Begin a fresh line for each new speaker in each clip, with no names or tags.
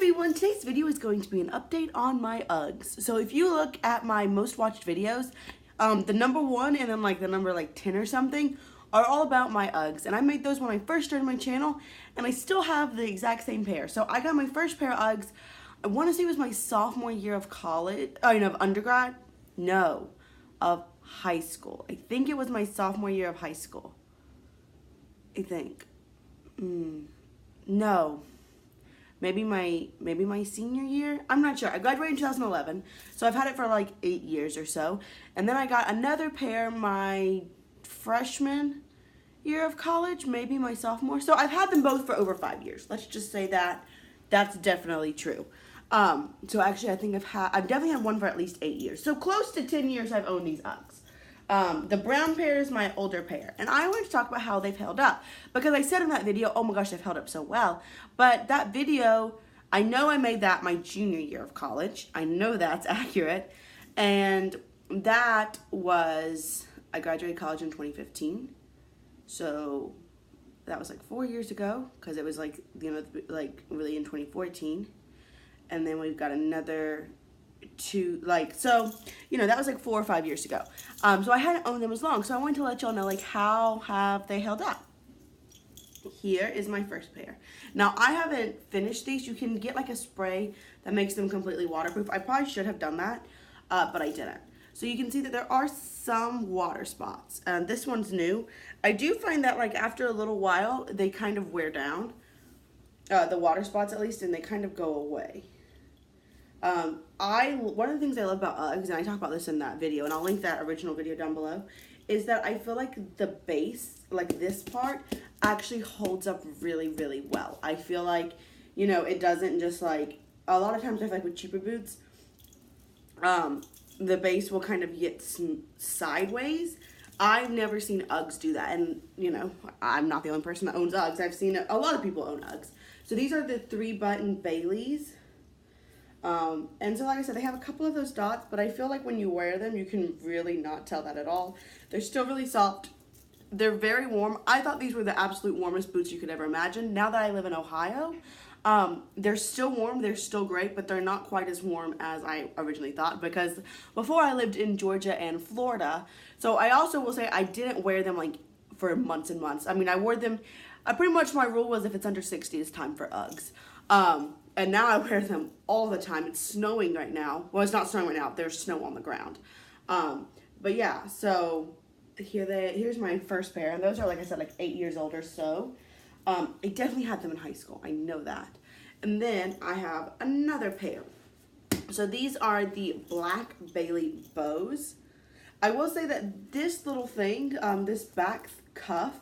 everyone, today's video is going to be an update on my Uggs. So if you look at my most watched videos, the number 1 and then like the number 10 or something are all about my Uggs. And I made those when I first started my channel, and I still have the exact same pair. So I got my first pair of Uggs, I want to say it was my sophomore year of college, of undergrad? No, of high school. I think it was my sophomore year of high school. I think. No. Maybe my senior year? I'm not sure. I graduated in 2011, so I've had it for like 8 years or so. And then I got another pair my freshman year of college, maybe my sophomore. So I've had them both for over 5 years. Let's just say that that's definitely true. So actually I think I've definitely had one for at least 8 years. So close to 10 years I've owned these Uggs. The brown pair is my older pair, and I wanted to talk about how they've held up, because I said in that video, oh my gosh, they've held up so well. But that video, I know I made that my junior year of college. I know that's accurate. And that was, I graduated college in 2015. So that was like 4 years ago, because it was like, really in 2014. And then we've got another that was like 4 or 5 years ago. So I hadn't owned them as long, so I wanted to let y'all know how have they held up. Here is my first pair. Now I haven't finished these. You can get like a spray that makes them completely waterproof. I probably should have done that, but I didn't. So you can see that there are some water spots. This one's new. I do find that like after a little while they kind of wear down, the water spots at least, and they kind of go away. One of the things I love about Uggs, and I talk about this in that video, and I'll link that original video down below, is that I feel like the base, like this part, actually holds up really, really well. I feel like, it doesn't just like, a lot of times I feel like with cheaper boots, the base will kind of get sideways. I've never seen Uggs do that, and, I'm not the only person that owns Uggs. I've seen a lot of people own Uggs. So these are the 3-button Baileys. And so like I said, they have a couple of those dots, but I feel like when you wear them, you can really not tell that at all. They're still really soft. They're very warm. I thought these were the absolute warmest boots you could ever imagine. Now that I live in Ohio, they're still warm. They're still great, but they're not quite as warm as I originally thought, because before I lived in Georgia and Florida. So I also will say I didn't wear them like for months and months. I mean, I wore them, pretty much my rule was if it's under 60, it's time for Uggs. And now I wear them all the time. It's snowing right now. Well, it's not snowing right now. There's snow on the ground. But yeah, so here's my first pair. And those are, like I said, like 8 years old or so. I definitely had them in high school. I know that. And then I have another pair. So these are the black Baily Bows. I will say that this little thing, this back cuff,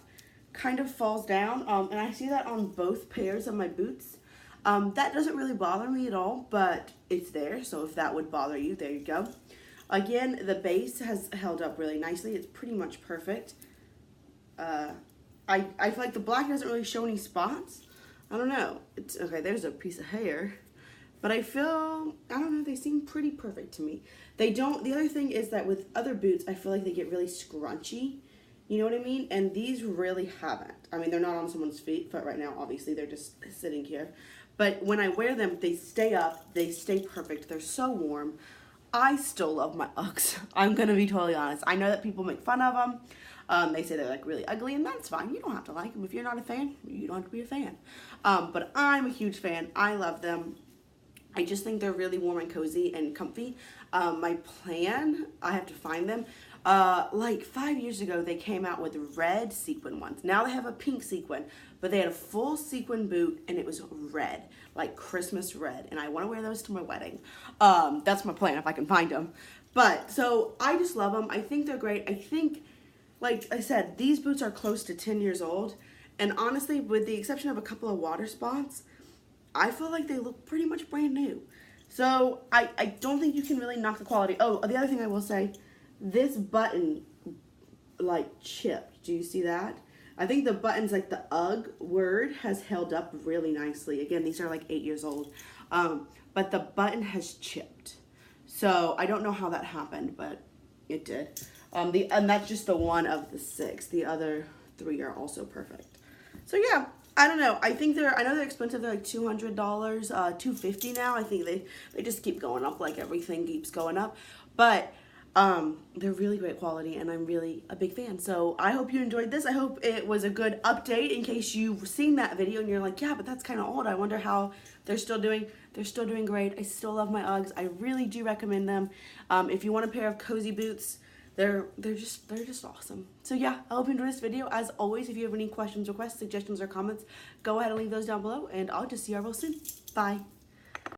kind of falls down. And I see that on both pairs of my boots. That doesn't really bother me at all, but it's there, so if that would bother you, there you go. Again, the base has held up really nicely. It's pretty much perfect. I feel like the black doesn't really show any spots. I don't know. It's okay, there's a piece of hair. But I don't know, they seem pretty perfect to me. The other thing is that with other boots, I feel like they get really scrunchy. You know what I mean? And these really haven't. I mean, they're not on someone's foot right now, obviously. They're just sitting here. But when I wear them, they stay up. They stay perfect. They're so warm. I still love my Uggs. I'm going to be totally honest. I know that people make fun of them. They say they're like really ugly, and that's fine. You don't have to like them. If you're not a fan, you don't have to be a fan. But I'm a huge fan. I love them. I just think they're really warm and cozy and comfy. My plan, I have to find them. Like 5 years ago, they came out with red sequin ones. Now they have a pink sequin, but they had a full sequin boot, and it was red, like Christmas red, and I want to wear those to my wedding. That's my plan if I can find them. But, so, I just love them. I think they're great. I think, like I said, these boots are close to 10 years old, and honestly, with the exception of a couple of water spots, I feel like they look pretty much brand new. So, I don't think you can really knock the quality. Oh, the other thing I will say, this button, like, chipped. Do you see that? I think the buttons, like the UGG word, has held up really nicely. Again, these are like 8 years old. But the button has chipped. So, I don't know how that happened, but it did. And that's just the one of the 6. The other 3 are also perfect. So, yeah. I don't know. I think I know they're expensive. They're like $200, $250 now. I think they just keep going up, like everything keeps going up. But they're really great quality, and I'm really a big fan. So I hope you enjoyed this. I hope it was a good update in case you've seen that video and you're like, yeah, but that's kind of old. I wonder how they're still doing. They're still doing great. I still love my Uggs. I really do recommend them. If you want a pair of cozy boots, they're just awesome. So yeah, I hope you enjoyed this video. As always, if you have any questions, requests, suggestions, or comments, go ahead and leave those down below, and I'll just see you all real soon. Bye.